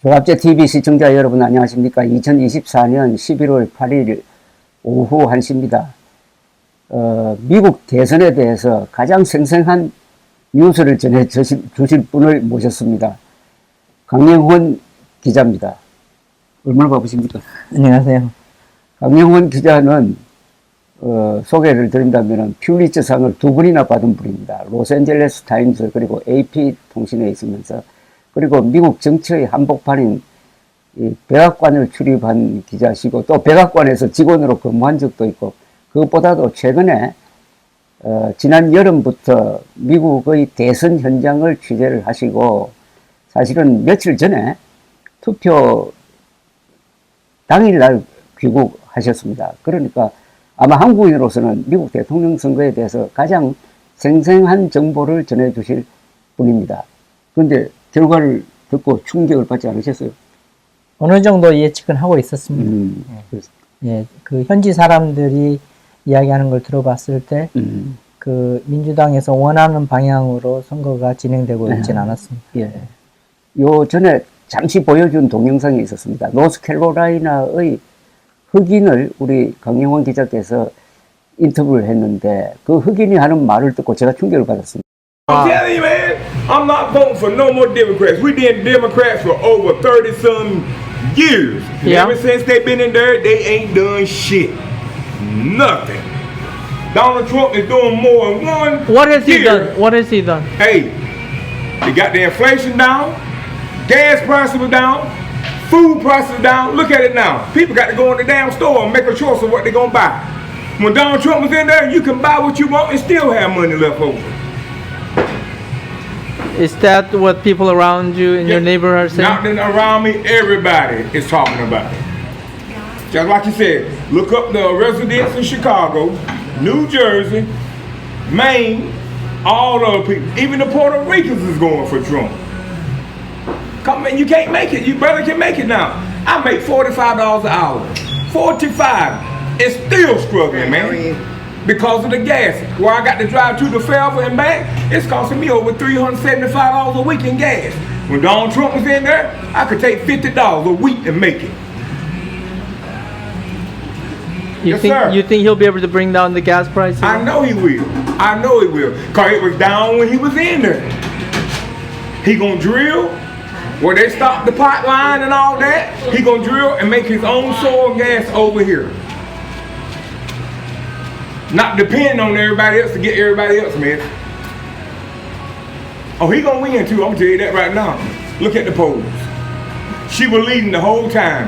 조갑제 TV 시청자 여러분 안녕하십니까? 2024년 11월 8일 오후 1시입니다. 미국 대선에 대해서 가장 생생한 뉴스를 전해 주실 분을 모셨습니다. 강영훈 기자입니다. 얼마나 바쁘십니까? 안녕하세요. 강영훈 기자는 소개를 드린다면 퓰리처상을 2번이나 받은 분입니다. 로스앤젤레스 타임스 그리고 AP 통신에 있으면서 그리고 미국 정치의 한복판인 백악관을 출입한 기자시고 또 백악관에서 직원으로 근무한 적도 있고 그것보다도 최근에 지난 여름부터 미국의 대선 현장을 취재를 하시고 사실은 며칠 전에 투표 당일날 귀국하셨습니다. 그러니까 아마 한국인으로서는 미국 대통령 선거에 대해서 가장 생생한 정보를 전해주실 분입니다. 그런데 결과를 듣고 충격을 받지 않으셨어요? 어느 정도 예측은 하고 있었습니다. 예, 그 현지 사람들이 이야기하는 걸 들어봤을 때, 그 민주당에서 원하는 방향으로 선거가 진행되고 있지는 않았습니다. 예. 요 전에 잠시 보여준 동영상이 있었습니다. 노스캐롤라이나의 흑인을 우리 강영훈 기자께서 인터뷰를 했는데 그 흑인이 하는 말을 듣고 제가 충격을 받았습니다. I'm telling you, man, I'm not voting for no more Democrats. We've been Democrats for over 30-some years. And Yeah. ever since they've been in there, they ain't done shit. Nothing. Donald Trump is doing more in one What has he year. done? What has he done? Hey, they got the inflation down, gas prices are down, food prices are down. Look at it now. People got to go in the damn store and make a choice of what they're going to buy. When Donald Trump was in there, you can buy what you want and still have money left over. Is that what people around you in your neighborhood are saying? Nothing around me, everybody is talking about it. Just like you said, look up the residents in Chicago, New Jersey, Maine, all the people. Even the Puerto Ricans is going for Trump. Come on, you can't make it. You barely can make it now. I make $45 an hour. 45. It's still struggling, man. Because of the gas. Where I got to drive to the Fairville and back, it's costing me over $375 a week in gas. When Donald Trump was in there, I could take $50 a week and make it. Yes, sir. You think he'll be able to bring down the gas prices? I know he will. I know he will. Cause it was down when he was in there. He gonna drill where they stop the pipeline and all that. He gonna drill and make his own soil gas over here. Not depending on everybody else to get everybody else, man. Oh, he gonna win too. I'm gonna tell you that right now. Look at the polls. She was leading the whole time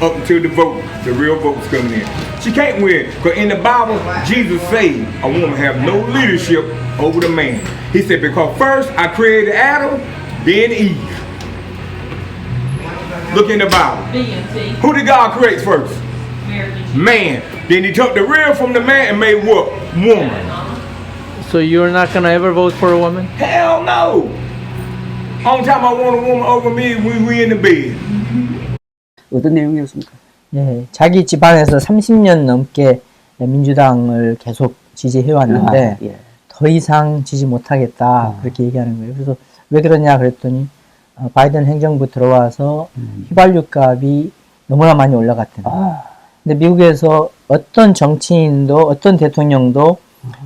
up until the vote, the real votes coming in. She can't win, because in the Bible, Jesus said a woman have no leadership over the man. He said, because first I created Adam, then Eve. Look in the Bible. Who did God create first? Man. Then he took the real from the man and made what? Woman. So you're not gonna ever vote for a woman? Hell no. Only time I want a woman over me is when we in the bed. 어떤 내용이었습니까? 예, 자기 집안에서 30년 넘게 민주당을 계속 지지해 왔는데 예. 더 이상 지지 못하겠다 그렇게 얘기하는 거예요. 그래서 왜 그러냐 그랬더니 바이든 행정부 들어와서 휘발유 값이 너무나 많이 올라갔다는 거예요. 근데 미국에서 어떤 정치인도 어떤 대통령도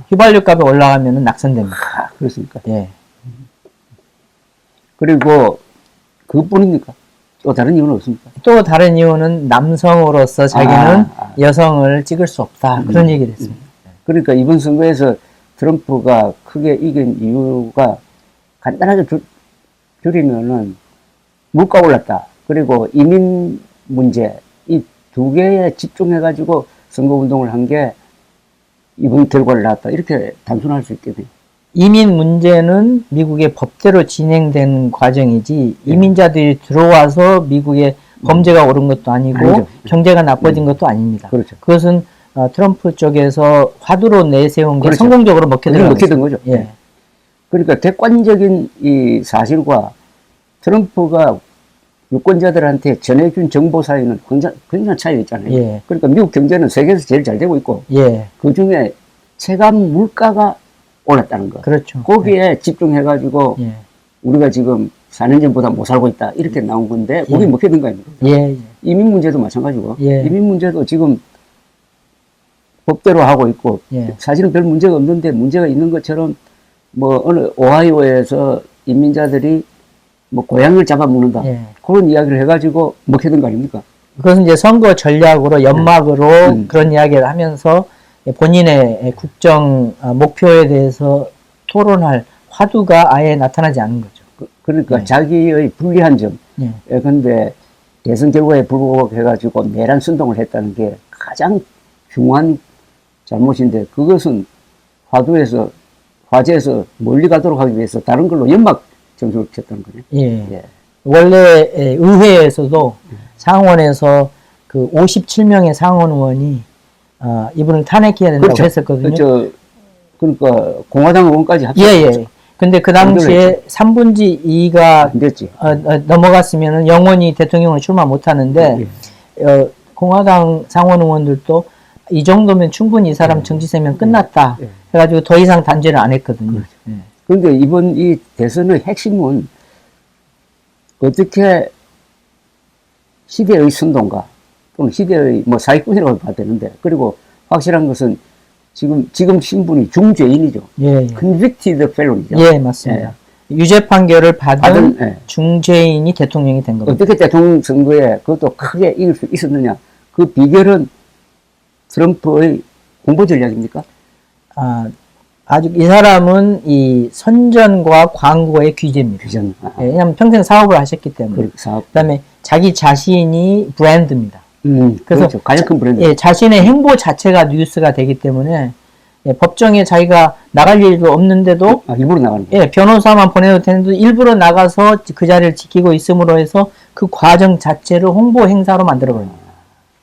휘발유 값이 올라가면 낙선됩니다. 그렇습니까? 예. 그리고 그것뿐입니까? 또 다른 이유는 없습니까? 또 다른 이유는 남성으로서 자기는 여성을 찍을 수 없다. 그런 얘기를 했습니다. 그러니까 이번 선거에서 트럼프가 크게 이긴 이유가 간단하게 줄이면은 물가 올랐다. 그리고 이민 문제 이 두 개에 집중해가지고 선거운동을 한 게 이번 결과를 낳았다. 이렇게 단순할 수 있겠네요. 이민 문제는 미국의 법대로 진행된 과정이지 이민자들이 들어와서 미국의 범죄가 오른 것도 아니고 아니죠. 경제가 나빠진 것도 아닙니다. 그렇죠. 그것은 트럼프 쪽에서 화두로 내세운 게 그렇죠. 성공적으로 먹혀 먹히던 거죠. 예. 그러니까 객관적인 이 사실과 트럼프가 유권자들한테 전해준 정보 사이는 굉장한 차이가 있잖아요. 예. 그러니까 미국 경제는 세계에서 제일 잘 되고 있고 예. 그 중에 체감 물가가 올랐다는 거. 그렇죠. 거기에 집중해가지고 예. 우리가 지금 4년 전보다 못 살고 있다. 이렇게 나온 건데, 거기 예. 먹혀든 거 아닙니까? 예, 예. 이민 문제도 마찬가지고, 예. 이민 문제도 지금 법대로 하고 있고, 예. 사실은 별 문제가 없는데, 문제가 있는 것처럼, 뭐, 어느 오하이오에서 인민자들이 뭐, 고양이를 잡아먹는다. 예. 그런 이야기를 해가지고 먹혀든 거 아닙니까? 그것은 이제 선거 전략으로 연막으로 그런 이야기를 하면서 본인의 국정 목표에 대해서 토론할 화두가 아예 나타나지 않은 거죠. 그러니까 네. 자기의 불리한 점. 예. 근데 대선 결과에 불구해가지고 내란 선동을 했다는 게 가장 중요한 잘못인데 그것은 화제에서 멀리 가도록 하기 위해서 다른 걸로 연막 점수를 쳤다는 거네. 예. 예. 원래 의회에서도 상원에서 그 57명의 상원 의원이 이분을 탄핵해야 된다고 했었거든요. 그러니까 공화당 의원까지 예, 합쳤죠. 예. 근데 그 당시에 3분의 2가 안 됐지. 넘어갔으면 영원히 대통령을 출마 못 하는데 공화당 상원 의원들도 이 정도면 충분히 이 사람 정치 생명 끝났다 해가지고 더 이상 단죄를 안 했거든요. 예. 그런데 이번 이 대선의 핵심은 어떻게 시대의 선동가 또는 시대의 뭐 사기꾼이라고 봐야 되는데 그리고 확실한 것은 지금 신분이 중죄인이죠. 예, 예. convicted felon이죠. 예, 맞습니다. 유죄 판결을 받은 예. 중죄인이 대통령이 된 겁니다. 어떻게 대통령 선거에 그것도 크게 이길 수 있었느냐. 그 비결은 트럼프의 홍보 전략입니까? 아주 이 사람은 이 선전과 광고의 귀재입니다. 비전. 예, 왜냐하면 평생 사업을 하셨기 때문에. 사업. 그다음에 자기 자신이 브랜드입니다. 그래서 그렇죠. 가장 큰 브랜드. 예, 자신의 행보 자체가 뉴스가 되기 때문에 예, 법정에 자기가 나갈 일도 없는데도 일부러 나가는 거예요. 예, 변호사만 보내도 되는데 일부러 나가서 그 자리를 지키고 있음으로 해서 그 과정 자체를 홍보 행사로 만들어버립니다.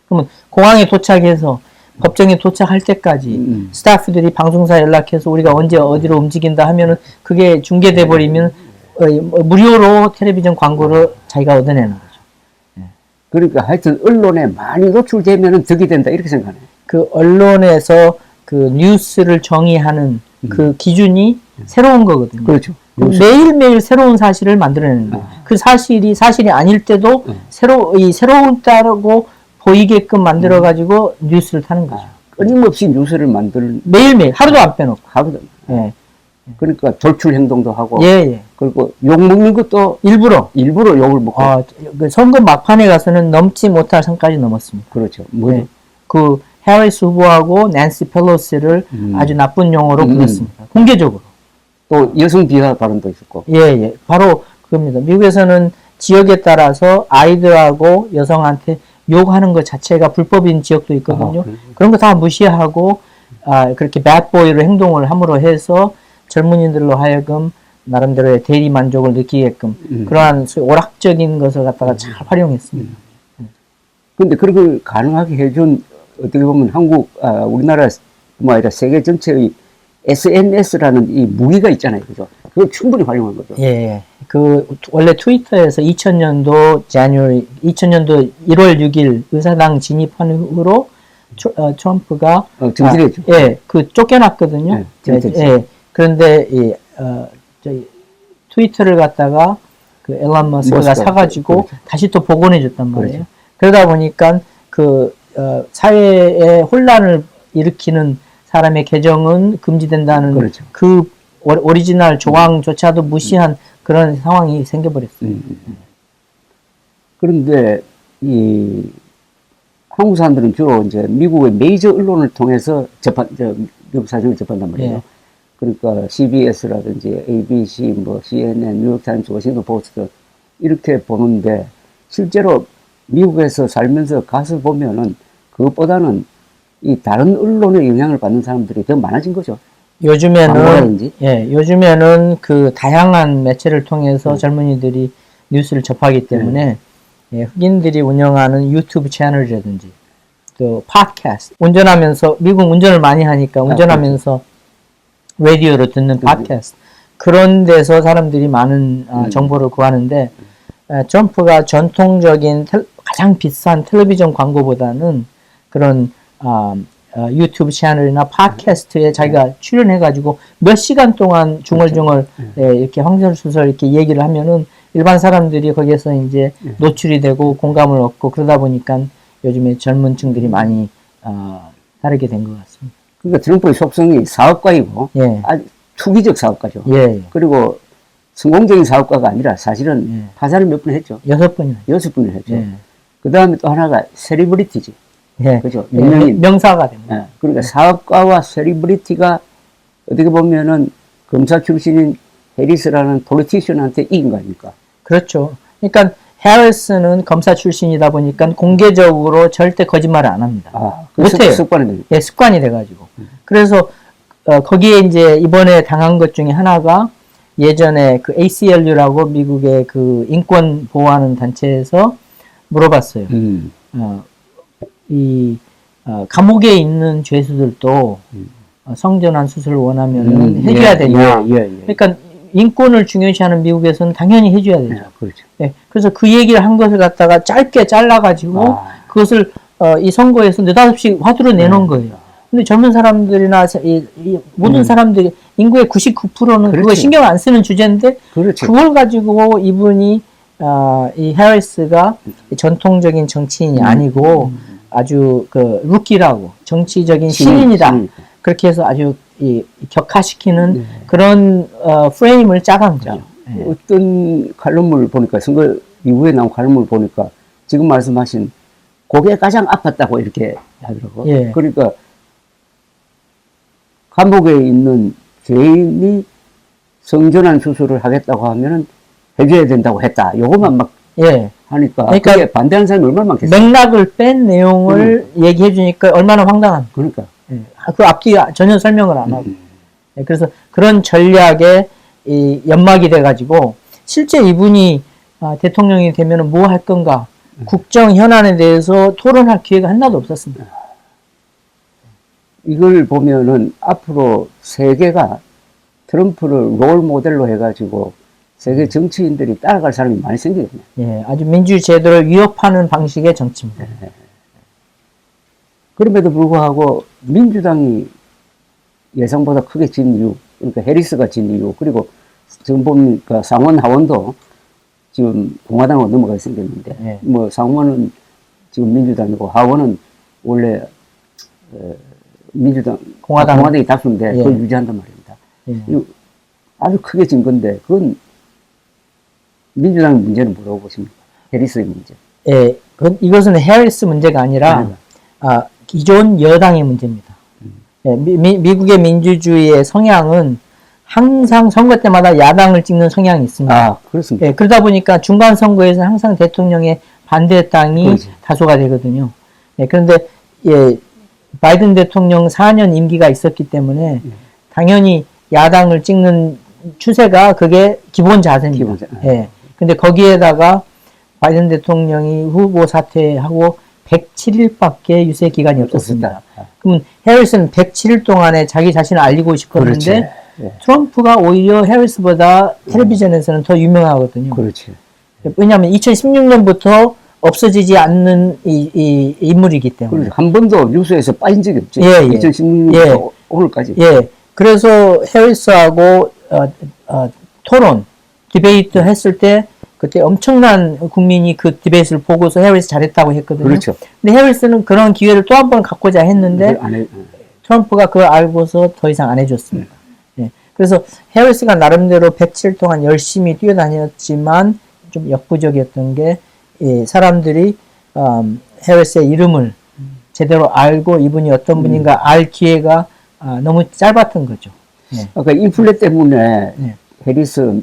그러면 공항에 도착해서 법정에 도착할 때까지 스타프들이 방송사에 연락해서 우리가 언제 어디로 움직인다 하면은 그게 중계돼 버리면 무료로 텔레비전 광고를 자기가 얻어내는 거죠. 그러니까 하여튼 언론에 많이 노출되면은 득이 된다 이렇게 생각하네. 그 언론에서 그 뉴스를 정의하는 그 기준이 새로운 거거든요. 그렇죠. 매일매일 새로운 사실을 만들어내는 거예요. 그 사실이 아닐 때도 새로운다고 보이게끔 만들어가지고 뉴스를 타는 거죠. 끊임없이 뉴스를 만드는 매일매일 하루도 안 빼놓고. 하거든. 예. 그러니까 돌출 행동도 하고. 예, 예. 그리고 욕 먹는 것도 일부러 욕을 먹고. 그 선거 막판에 가서는 넘지 못할 선까지 넘었습니다. 그렇죠. 뭐 네. 그 해리스 후보하고 낸시 펠로시를 아주 나쁜 용어로 불렀습니다. 공개적으로. 또 여성 비하 발언도 있었고. 예, 예. 바로 그겁니다. 미국에서는 지역에 따라서 아이들하고 여성한테 욕하는 것 자체가 불법인 지역도 있거든요. 그런 거 다 무시하고 그렇게 배드보이로 행동을 함으로 해서 젊은이들로 하여금 나름대로의 대리 만족을 느끼게끔 그러한 오락적인 것을 갖다가 잘 활용했습니다. 근데 그걸 가능하게 해준 어떻게 보면 우리나라뿐만 아니라 세계 전체의 SNS라는 이 무기가 있잖아요. 그죠? 그걸 충분히 활용한 거죠. 예. 원래 트위터에서 2000년도 1월 6일 의사당 진입한 후로 트럼프가 정진했죠. 쫓겨났거든요. 네, 그런데 트위터를 갖다가 그 앨런 머스크가 사가지고 그렇죠. 다시 또 복원해 줬단 말이에요. 그렇죠. 그러다 보니까 사회에 혼란을 일으키는 사람의 계정은 금지된다는 그렇죠. 그 오리지널 조항조차도 무시한 그런 상황이 생겨버렸어요. 그런데 한국 사람들은 주로 이제 미국의 메이저 언론을 통해서 미국 사정을 접한단 말이에요. 예. 그러니까 CBS라든지 ABC, 뭐 CNN, 뉴욕타임스, 워싱턴 포스트 이렇게 보는데 실제로 미국에서 살면서 가서 보면은 그것보다는 이 다른 언론의 영향을 받는 사람들이 더 많아진 거죠. 요즘에는 그 다양한 매체를 통해서 젊은이들이 뉴스를 접하기 때문에 흑인들이 운영하는 유튜브 채널이라든지 또 팟캐스트, 운전하면서 미국 운전을 많이 하니까 운전하면서 라디오로 듣는 팟캐스트 그런 데서 사람들이 많은 정보를 구하는데 트럼프가 전통적인 가장 비싼 텔레비전 광고보다는 그런 유튜브 채널이나 팟캐스트에 자기가 출연해가지고 몇 시간 동안 중얼중얼 이렇게 황설수설 이렇게 얘기를 하면은 일반 사람들이 거기에서 이제 노출이 되고 공감을 얻고 그러다 보니까 요즘에 젊은 층들이 많이 다르게 된 것 같습니다. 그러니까 트럼프의 속성이 사업가이고 예. 아주 투기적 사업가죠. 예. 그리고 성공적인 사업가가 아니라 사실은 파산을 몇 번 했죠. 6번이나. 6번을 했죠. 예. 그 다음에 또 하나가 셀리브리티지. 예. 그죠. 예. 유명인. 명사가 됩니다. 예. 그러니까 사업가와 셀리브리티가 어떻게 보면은 검사 출신인 해리스라는 폴리티션한테 이긴 거 아닙니까? 그렇죠. 그러니까 해리스는 검사 출신이다 보니까 공개적으로 절대 거짓말을 안 합니다. 아, 그 못해요. 습관이 됩니다. 예, 습관이 돼가지고. 그래서 거기에 이제 이번에 당한 것 중에 하나가 예전에 그 ACLU라고 미국의 그 인권 보호하는 단체에서 물어봤어요. 감옥에 있는 죄수들도 성전환 수술을 원하면 해줘야 되냐. 그러니까 인권을 중요시하는 미국에서는 당연히 해줘야 되죠. 예, 그렇죠. 예, 그래서 그 얘기를 한 것을 갖다가 짧게 잘라가지고 그것을 이 선거에서 느닷없이 화두로 내놓은 거예요. 근데 젊은 사람들이나 이 모든 사람들이 인구의 99%는 그거 그렇지. 신경 안 쓰는 주제인데 그렇죠. 그걸 가지고 이분이 이 해리스가 전통적인 정치인이 아니고 아주 그 루키라고 정치적인 신인이다. 그렇게 해서 아주 격화시키는 그런 프레임을 짜간 거죠. 예. 어떤 칼럼을 보니까 선거 이후에 나온 칼럼을 보니까 지금 말씀하신 그게 가장 아팠다고 이렇게 하더라고. 예. 그러니까 감옥에 있는 죄인이 성전환 수술을 하겠다고 하면은 해줘야 된다고 했다. 요것만 막 예. 하니까 그러니까 그게 반대하는 사람이 얼마나 많겠어요. 맥락을 뺀 내용을 얘기해 주니까 얼마나 황당합니까? 그러니까. 예. 그 앞뒤 전혀 설명을 안 하고. 예. 그래서 그런 전략에 이 연막이 돼가지고 실제 이분이 대통령이 되면 뭐 할 건가? 국정 현안에 대해서 토론할 기회가 하나도 없었습니다. 이걸 보면은 앞으로 세계가 트럼프를 롤 모델로 해가지고 세계 정치인들이 따라갈 사람이 많이 생기겠네. 예, 아주 민주주의 제도를 위협하는 방식의 정치입니다. 그럼에도 불구하고 민주당이 예상보다 크게 진 이유, 그러니까 해리스가 진 이유, 그리고 지금 보니까 상원 하원도 지금 공화당으로 넘어가 생겼는데, 예. 뭐 상원은 지금 민주당이고 하원은 원래 민주당, 공화당이 다수인데 예. 그걸 유지한단 말입니다. 예. 이거 아주 크게 진 건데 그건 민주당 문제는 뭐라고 보십니까? 해리스의 문제. 예, 이것은 해리스 문제가 아니라 기존 여당의 문제입니다. 예, 미국의 민주주의의 성향은 항상 선거 때마다 야당을 찍는 성향이 있습니다. 아, 그렇습니다. 예, 그러다 보니까 중간 선거에서는 항상 대통령의 반대 당이 그렇지. 다수가 되거든요. 예, 그런데 바이든 대통령 4년 임기가 있었기 때문에 당연히 야당을 찍는 추세가 그게 기본 자세입니다. 예. 근데 거기에다가 바이든 대통령이 후보 사퇴하고 107일밖에 유세 기간이 없었습니다. 그러면 해리스는 107일 동안에 자기 자신을 알리고 싶었는데 예. 트럼프가 오히려 해리스보다 텔레비전에서는 더 유명하거든요. 그렇지. 왜냐하면 2016년부터 없어지지 않는 이 인물이기 때문에. 그렇죠. 한 번도 뉴스에서 빠진 적이 없지. 예, 예. 2016년부터 오늘까지. 예. 그래서 해리스하고 토론, 디베이트 했을 때 그때 엄청난 국민이 그 디베이트를 보고서 해리스 잘했다고 했거든요. 그렇죠. 근데 해리스는 그런 기회를 또 한 번 갖고자 했는데 트럼프가 그걸 알고서 더 이상 안 해줬습니다. 예. 그래서 해리스가 나름대로 107일 동안 열심히 뛰어다녔지만 좀 역부족이었던 게 사람들이 해리스의 이름을 제대로 알고 이분이 어떤 분인가 알 기회가 너무 짧았던 거죠. 예. 아까 인플레 때문에 예. 해리스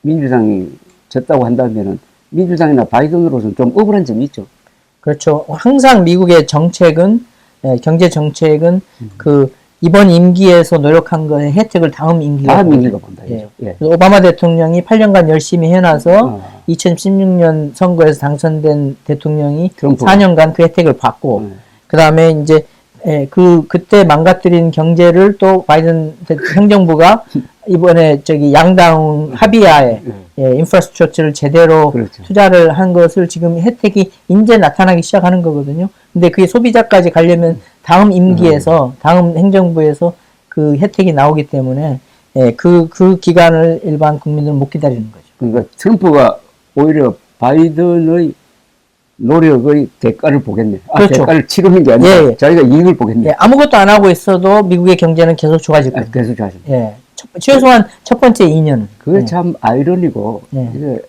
민주당이 졌다고 한다면은 민주당이나 바이든으로서는 좀 억울한 점이 있죠. 그렇죠. 항상 미국의 정책은 경제 정책은 그 이번 임기에서 노력한 거의 혜택을 다음 임기가 본다. 예. 예. 그래서 오바마 대통령이 8년간 열심히 해놔서 2016년 선거에서 당선된 대통령이 트럼프. 4년간 그 혜택을 받고 그 다음에 이제 그때 망가뜨린 경제를 또 바이든 행정부가 이번에 양당 합의하에 인프라스트럭처를 제대로 그렇죠. 투자를 한 것을 지금 혜택이 이제 나타나기 시작하는 거거든요. 근데 그게 소비자까지 가려면 다음 임기에서 다음 행정부에서 그 혜택이 나오기 때문에 예, 그 기간을 일반 국민들은 못 기다리는 거죠. 그러니까 트럼프가 오히려 바이든의 노력의 대가를 보겠네. 그렇죠. 대가를 치르는 게 아니라 예, 예. 자기가 이익을 보겠네. 예, 아무것도 안 하고 있어도 미국의 경제는 계속 좋아질 거예요. 그래서 좋아진. 예, 최소한 첫 번째 2년은. 그게 예. 참 아이러니고 예. 이게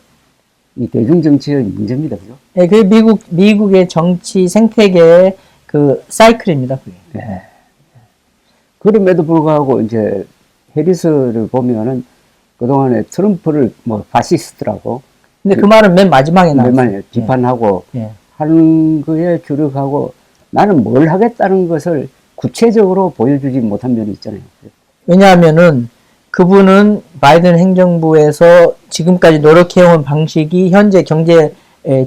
이 대중 정치의 문제입니다, 그죠? 예, 그게 미국의 정치 생태계의 그 사이클입니다. 그게. 예. 그럼에도 불구하고 이제 해리스를 보면은 그동안에 트럼프를 뭐 파시스트라고 근데 그 말은 맨 마지막에 나왔어요. 맨날 비판하고 예. 하는 거에 주력하고 나는 뭘 하겠다는 것을 구체적으로 보여주지 못한 면이 있잖아요. 왜냐하면은 그분은 바이든 행정부에서 지금까지 노력해온 방식이 현재 경제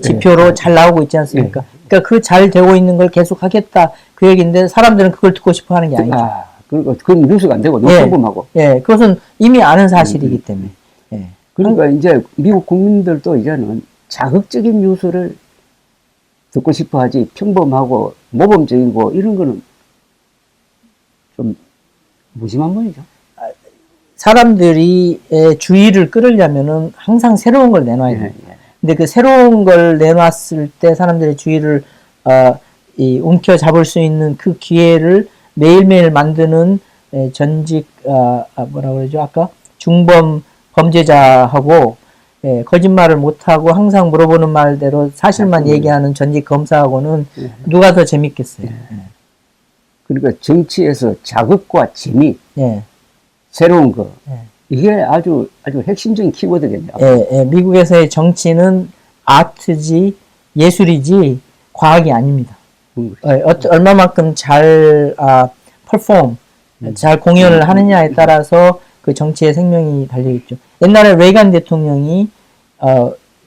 지표로 잘 나오고 있지 않습니까? 그러니까 그 잘 되고 있는 걸 계속 하겠다 그 얘기인데 사람들은 그걸 듣고 싶어 하는 게 아니죠. 그러니까 그건 뉴스가 안 되고 너무 평범하고. 예, 그것은 이미 아는 사실이기 때문에. 예. 그러니까 이제 미국 국민들도 이제는 자극적인 뉴스를 듣고 싶어 하지 평범하고 모범적이고 이런 거는 좀 무심한 분이죠. 사람들이 주의를 끌으려면은 항상 새로운 걸 내놔야 돼요. 예. 근데 그 새로운 걸 내놨을 때 사람들의 주의를 움켜 잡을 수 있는 그 기회를 매일매일 만드는 전직 뭐라 그러죠? 아까 중범 범죄자하고 거짓말을 못하고 항상 물어보는 말대로 사실만 얘기하는 전직 검사하고는 누가 더 재밌겠어요? 그러니까 정치에서 자극과 재미, 예. 새로운 거 예. 이게 아주 핵심적인 키워드겠네요. 미국에서의 정치는 아트지 예술이지 과학이 아닙니다. 얼마만큼 잘 퍼폼, 잘 공연을 하느냐에 따라서 그 정치의 생명이 달려있죠. 옛날에 레이간 대통령이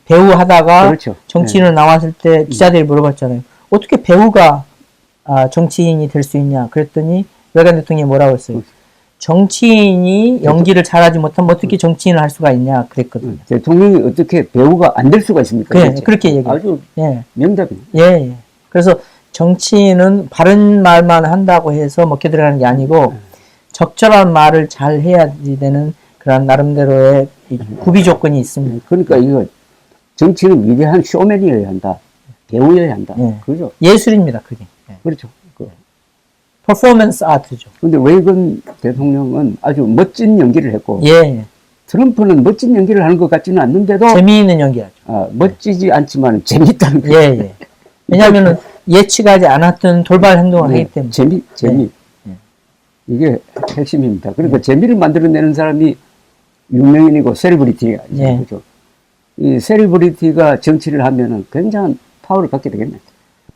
배우 하다가 그렇죠. 정치인으로 나왔을 때 기자들이 물어봤잖아요. 어떻게 배우가 정치인이 될 수 있냐? 그랬더니 레이간 대통령이 뭐라고 했어요? 정치인이 연기를 잘하지 못하면 어떻게 정치인을 할 수가 있냐? 그랬거든요. 대통령이 어떻게 배우가 안 될 수가 있습니까? 네, 그렇게 얘기해요. 아주 예. 명답입니다. 예. 그래서 정치인은 바른 말만 한다고 해서 먹혀 들어가는 게 아니고 적절한 말을 잘 해야 되는 그런 나름대로의 구비 조건이 있습니다. 그러니까 이거 정치는 위대한 쇼맨이어야 한다. 배우여야 한다. 예. 그죠? 예술입니다, 그게. 예. 그렇죠. 퍼포먼스 아트죠. 근데 레이건 대통령은 아주 멋진 연기를 했고 예. 트럼프는 멋진 연기를 하는 것 같지는 않는데도 재미있는 연기하죠. 멋지지 않지만 재밌다는 거예요. 예. 왜냐하면 예측하지 않았던 돌발 행동을 하기 때문에. 재미. 이게 핵심입니다. 그러니까 재미를 만들어내는 사람이 유명인이고 셀리브리티가 예. 그죠. 이 셀리브리티가 정치를 하면은 굉장한 파워를 갖게 되겠네.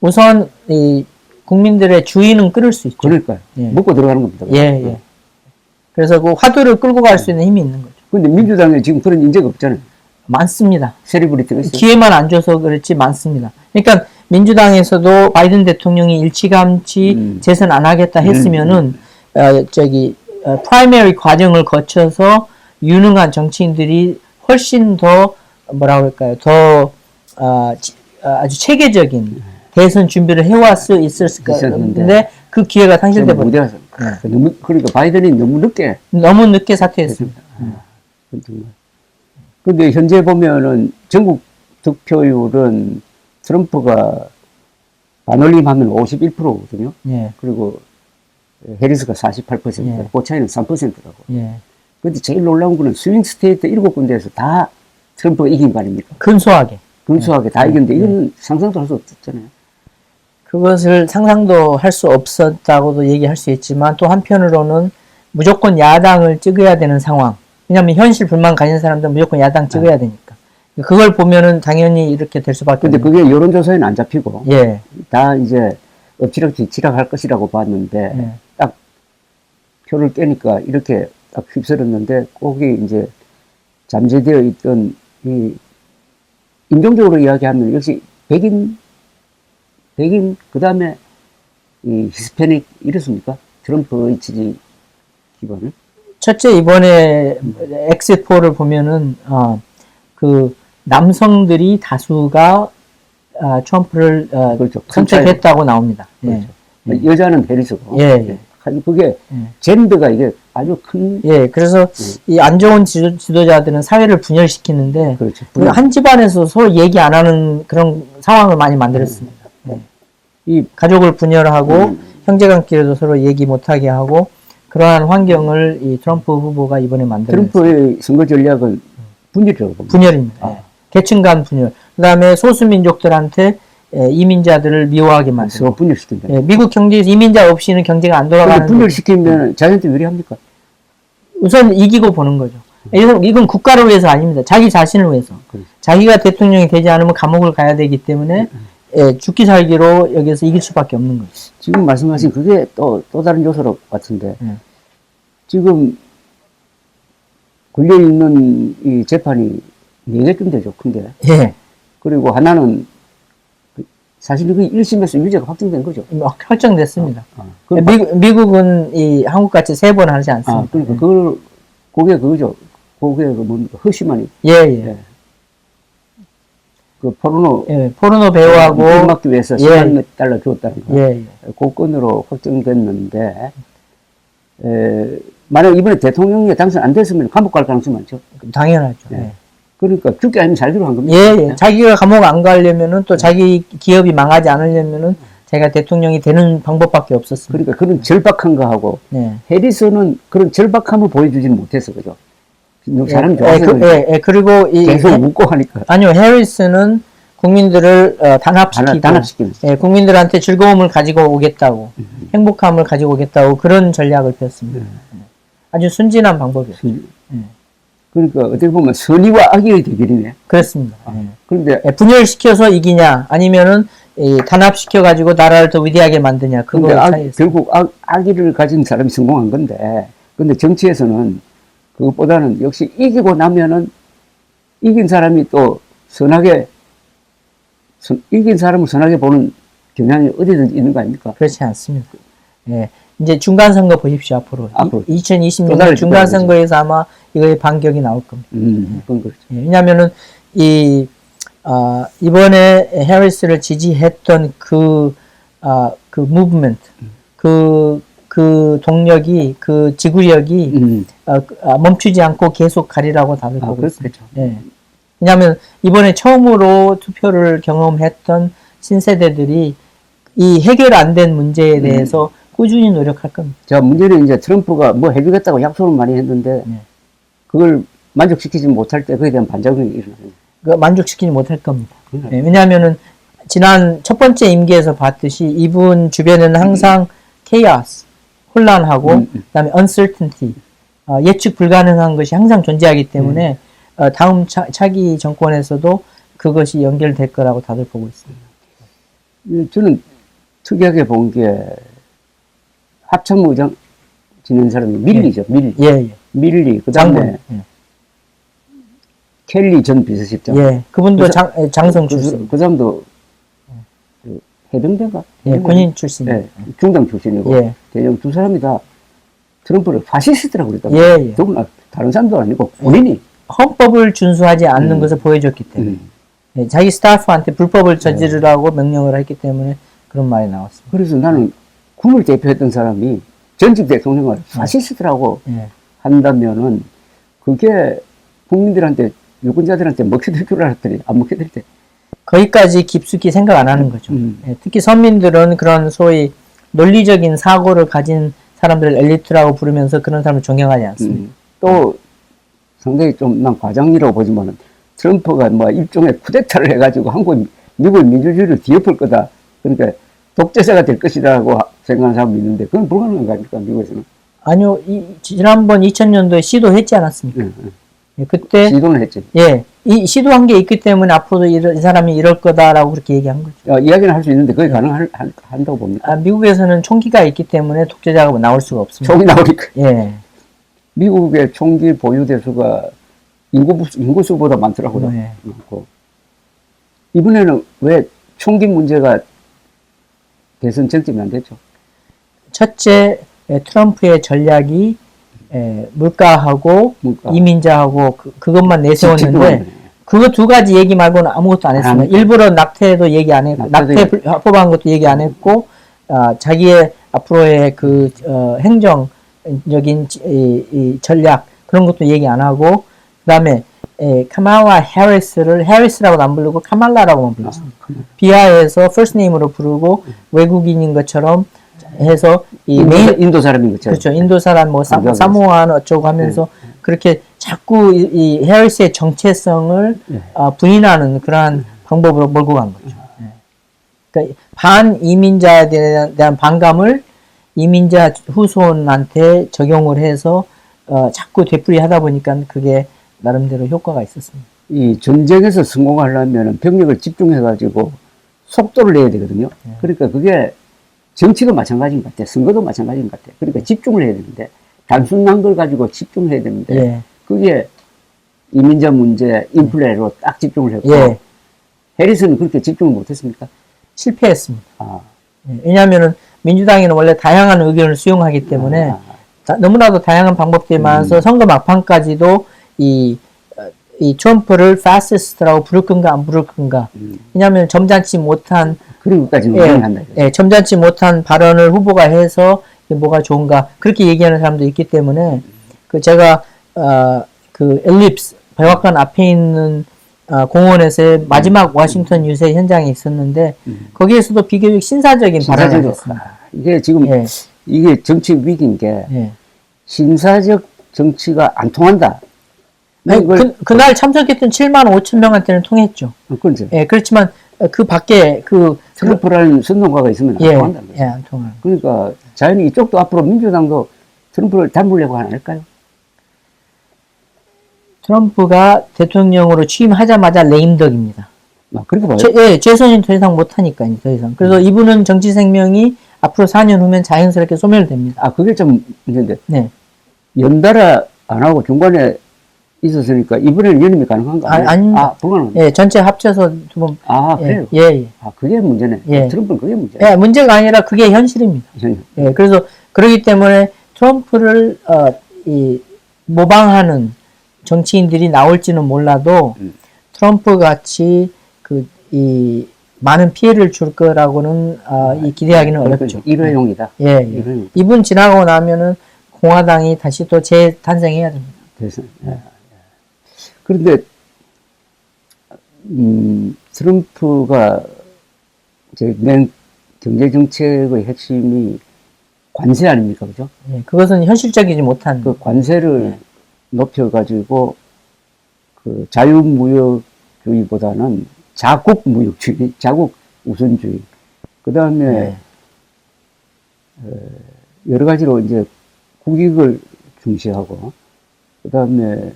우선 이 국민들의 주의는 끌을 수 있죠. 그러니까요. 예. 먹고 들어가는 겁니다. 예. 그래서 그 화두를 끌고 갈 수 있는 힘이 있는 거죠. 근데 민주당에 지금 그런 인재가 없잖아요. 많습니다. 셀리브리티가 있어요. 기회만 안 줘서 그렇지 많습니다. 그러니까 민주당에서도 바이든 대통령이 일찌감치 재선 안 하겠다 했으면은 프라이머리 과정을 거쳐서 유능한 정치인들이 훨씬 더 뭐라 그럴까요? 더 아주 체계적인 대선 준비를 해왔을 수 있을 건데 그 기회가 상실돼 버렸어요. 그러니까 바이든이 너무 늦게 사퇴했습니다. 근데 현재 보면은 전국 득표율은 트럼프가 반올림하면 51%거든요. 예. 그리고 해리스가 48%, 예. 그 차이는 3%라고. 예. 근데 제일 놀라운 거는 스윙 스테이트 7군데에서 다 트럼프가 이긴 거 아닙니까? 근소하게. 근소하게 다 이겼는데 이건 상상도 할 수 없었잖아요. 그것을 상상도 할 수 없었다고도 얘기할 수 있지만 또 한편으로는 무조건 야당을 찍어야 되는 상황. 왜냐하면 현실 불만 가진 사람들은 무조건 야당 찍어야 되니까. 그걸 보면은 당연히 이렇게 될 수밖에 근데 없는. 그게 여론조사에는 안 잡히고 예. 다 이제 엎치락뒤치락 할 것이라고 봤는데 예. 딱 표를 깨니까 이렇게 딱 휩쓸었는데 거기 이제 잠재되어 있던 이 인종적으로 이야기하면 역시 백인 그 다음에 이 히스패닉 이렇습니까? 트럼프의 지지 기반을? 첫째 이번에 엑시트폴을 보면은 그 남성들이 다수가 트럼프를 그렇죠. 선택했다고 나옵니다. 예. 여자는 해리스고. 예, 예. 아주 그게 예. 젠더가 이게 아주 큰. 예, 그래서 이 안 좋은 지도자들은 사회를 분열시키는데 그렇죠. 한 집안에서 서로 얘기 안 하는 그런 상황을 많이 만들었습니다. 예. 이 가족을 분열하고 형제간끼리도 서로 얘기 못하게 하고 그러한 환경을 이 트럼프 후보가 이번에 만들었습니다. 트럼프의 선거 전략은 분열이라고 봅니다. 분열입니다. 예. 계층 간 분열. 그 다음에 소수민족들한테 이민자들을 미워하게 만들고. 서로 분열시킨다. 예, 미국 경제에서 이민자 없이는 경제가 안 근데 돌아가는. 분열시키면 자기한테 유리합니까? 우선 이기고 보는 거죠. 이건 국가를 위해서 아닙니다. 자기 자신을 위해서. 그렇죠. 자기가 대통령이 되지 않으면 감옥을 가야 되기 때문에 예, 죽기 살기로 여기서 이길 수밖에 없는 거죠. 지금 말씀하신 그게 또 다른 요소 같은데, 지금 걸려있는 이 재판이 4개쯤 되죠, 큰데. 예. 그리고 하나는 사실 그 1심에서 유죄가 확정된 거죠. 결정됐습니다. 그럼 미국은 이 한국같이 3번 하지 않습니다. 그러니까 그게 그거죠. 그게 그 뭡니까? 허시만이. 예, 예. 예. 그 포르노. 예, 포르노 배우하고. 막기 위해서 $10만 달러 줬다는 거. 예, 예. 그 건으로 확정됐는데, 만약 이번에 대통령이 당선 안 됐으면 감옥 갈 가능성이 많죠. 당연하죠. 예. 예. 그러니까 죽게 아니면 살기로 한 겁니다. 예, 예. 자기가 감옥 안 가려면은 또 자기 기업이 망하지 않으려면은 자기가 대통령이 되는 방법밖에 없었습니다. 그러니까 그런 절박한 거 하고, 네. 해리스는 그런 절박함을 보여주지는 못했어, 그죠? 사람이 좋아서 그리고 계속 묻고 하니까. 아니요, 해리스는 국민들을 단합시키고, 단합시키는. 예, 국민들한테 즐거움을 가지고 오겠다고, 행복함을 가지고 오겠다고 그런 전략을 폈습니다. 아주 순진한 방법이었죠. 그러니까 어떻게 보면 선의와 악의의 대결이네. 그렇습니다. 그런데 예, 분열시켜서 이기냐, 아니면은 단합시켜가지고 나라를 더 위대하게 만드냐, 그거 차이였어요. 결국 악의를 가진 사람이 성공한 건데, 근데 정치에서는 그것보다는 역시 이기고 나면은 이긴 사람이 또 이긴 사람을 선하게 보는 경향이 어디든지 있는 거 아닙니까? 그렇지 않습니다. 예. 이제 중간선거 보십시오, 앞으로. 2026년 또 중간선거에서 아마 이거의 반격이 나올 겁니다. 그건 그렇죠. 예, 왜냐면은, 이번에 해리스를 지지했던 그 무브먼트, 그 동력이, 그 지구력이, 멈추지 않고 계속 가리라고 다들 보고 있습니다. 예. 왜냐하면 이번에 처음으로 투표를 경험했던 신세대들이 이 해결 안 된 문제에 대해서 꾸준히 노력할 겁니다. 자, 문제는 이제 트럼프가 뭐 해주겠다고 약속을 많이 했는데, 그걸 만족시키지 못할 때 그에 대한 반작용이 일어나요. 만족시키지 못할 겁니다. 예, 왜냐하면은 지난 첫 번째 임기에서 봤듯이 이분 주변에는 항상 chaos, 혼란하고, 그다음에 uncertainty, 예측 불가능한 것이 항상 존재하기 때문에 다음 차기 정권에서도 그것이 연결될 거라고 다들 보고 있습니다. 저는 특이하게 본 게 합참의장 지낸 사람이 밀리죠. 밀리. 예. 밀리. 그다음에 켈리 전 비서실장. 예. 그분도 장성 출신. 그 사람도 해병대가? 예, 군인 출신. 예, 중당 출신이고. 예. 대령 두 사람이 다 트럼프를 파시스트라고 그랬다고. 예. 더구나 다른 사람도 아니고 군인이. 헌법을 준수하지 않는 것을 보여줬기 때문에. 예, 자기 스타프한테 불법을 저지르라고 명령을 했기 때문에 그런 말이 나왔습니다. 그래서 나는 군을 대표했던 사람이 전직 대통령을 파시스트라고 한다면은 그게 국민들한테 유권자들한테 먹혀들 줄 알았더니 안 먹혀들 때. 거기까지 깊숙이 생각 안 하는 거죠. 예, 특히 선민들은 그런 소위 논리적인 사고를 가진 사람들을 엘리트라고 부르면서 그런 사람을 존경하지 않습니다. 또 상당히 좀 난 과장이라고 보지만은 트럼프가 뭐 일종의 쿠데타를 해가지고 미국의 민주주의를 뒤엎을 거다. 그러니까 독재자가 될 것이라고 생각하는 사람이 있는데 그건 불가능한 거 아닙니까, 미국에서는? 아니요, 지난번 2000년도에 시도했지 않았습니까? 예, 그때 시도는 했지. 예, 이 시도한 게 있기 때문에 앞으로도 이 사람이 이럴 거다라고 그렇게 얘기한 거죠. 이야기는 할 수 있는데 그게 가능한다고 봅니까? 미국에서는 총기가 있기 때문에 독재자가 나올 수가 없습니다. 총이 나오니까. 예. 미국의 총기 보유 대수가 인구수보다 많더라고요. 네. 이번에는 왜 총기 문제가 대선 쟁점이 안 됐죠? 첫째, 트럼프의 전략이 물가하고 이민자하고 그것만 내세웠는데 그거 두 가지 얘기 말고는 아무것도 안 했습니다. 일부러 낙태도 얘기 안 했고 낙태 합법한 것도 얘기 안 했고 자기의 앞으로의 그 행정적인 이 전략 그런 것도 얘기 안 하고 그다음에 카말라 해리스라고는 안 부르고 카말라라고만 불렀습니다. 비하에서 first name으로 부르고 외국인인 것처럼 해서 이 인도 사람인 것처럼. 그렇죠. 인도 사람 뭐 사모안 어쩌고 하면서 그렇게 자꾸 이 해리스의 정체성을 부인하는 그러한 방법으로 몰고 간 거죠. 그러니까 반이민자에 대한 반감을 이민자 후손한테 적용을 해서 자꾸 되풀이하다 보니까 그게 나름대로 효과가 있었습니다. 이 전쟁에서 성공하려면 병력을 집중해가지고 속도를 내야 되거든요. 그러니까 그게 정치도 마찬가지인 것 같아. 선거도 마찬가지인 것 같아. 그러니까 집중을 해야 되는데 단순한 걸 가지고 집중해야 되는데 그게 이민자 문제, 인플레로 딱 집중을 했고 해리스는 그렇게 집중을 못했습니까? 실패했습니다. 왜냐하면은 민주당에는 원래 다양한 의견을 수용하기 때문에 너무나도 다양한 방법들이 많아서 선거 막판까지도 이 트럼프를 파시스트라고 부를 건가 안 부를 건가. 왜냐하면 점잖지 못한 그런 것까지는 한다. 점잖지 못한 발언을 후보가 해서 뭐가 좋은가 그렇게 얘기하는 사람도 있기 때문에 그 제가 그 엘립스 백악관 앞에 있는 공원에서의 마지막 워싱턴 유세 현장에 있었는데 거기에서도 비교적 신사적인 발언을 했습니다. 이게 지금 이게 정치 위기인 게 신사적 정치가 안 통한다. 아니, 그날 참석했던 7만 5천 명한테는 통했죠. 그렇죠. 그렇지만 그 밖에 트럼프라는 선동가가 있으면 안 통한다는 거죠. 안 통하는. 그러니까 자연히 이쪽도 앞으로 민주당도 트럼프를 닮으려고 하지 않을까요? 트럼프가 대통령으로 취임하자마자 레임덕입니다. 그렇게 봐요? 재선이 더 이상 못하니까요, 더 이상. 그래서 이분은 정치 생명이 앞으로 4년 후면 자연스럽게 소멸됩니다. 그게 좀 문제인데. 네. 연달아 안 하고 중간에 있었으니까 이번에는 연임이 가능한가? 아닙니다. 불가능합니다. 전체 합쳐서 두 번. 그래요? 그게 문제네. 트럼프는 그게 문제네. 문제가 아니라 그게 현실입니다. 그래서 그렇기 때문에 트럼프를 모방하는 정치인들이 나올지는 몰라도 트럼프 같이 많은 피해를 줄 거라고는 기대하기는 어렵죠. 일회용이다. 일회용. 이분 지나고 나면은 공화당이 다시 또 재탄생해야 됩니다. 그런데 트럼프가 이제 경제 정책의 핵심이 관세 아닙니까, 그죠? 그것은 현실적이지 못한. 그 관세를 높여가지고 그 자유무역주의보다는 자국 무역주의, 자국 우선주의. 그 다음에 여러 가지로 이제 국익을 중시하고, 그 다음에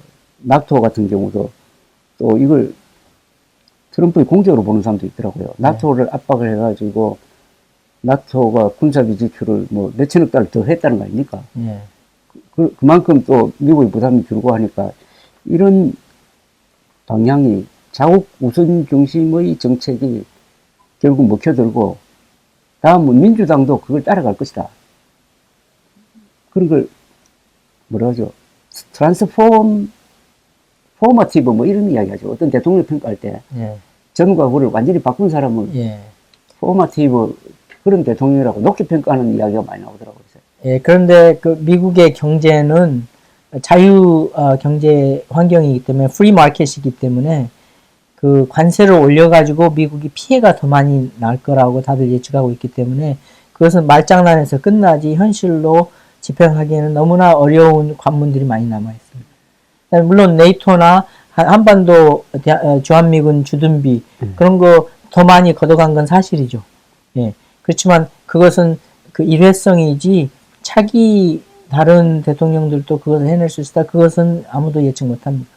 나토 같은 경우도 또 이걸 트럼프의 공적으로 보는 사람도 있더라고요. 나토를 압박을 해가지고 나토가 군사비 지출을 뭐 몇천억 달러 더 했다는 거 아닙니까? 그만큼 또 미국의 부담이 줄고 하니까 이런 방향이 자국 우선 중심의 정책이 결국 먹혀들고 다음은 민주당도 그걸 따라갈 것이다. 그런 걸 뭐라 하죠? 포머티브 뭐 이런 이야기 하죠. 어떤 대통령 평가할 때 전과 후를 완전히 바꾼 사람은 포머티브 그런 대통령이라고 높게 평가하는 이야기가 많이 나오더라고요. 그런데 그 미국의 경제는 자유 경제 환경이기 때문에 프리 마켓이기 때문에 그 관세를 올려가지고 미국이 피해가 더 많이 날 거라고 다들 예측하고 있기 때문에 그것은 말장난에서 끝나지 현실로 집행하기에는 너무나 어려운 관문들이 많이 남아 있습니다. 물론 네이토나 한반도 주한미군 주둔비 그런 거 더 많이 걷어간 건 사실이죠. 그렇지만 그것은 그 일회성이지 차기 다른 대통령들도 그것을 해낼 수 있다. 그것은 아무도 예측 못합니다.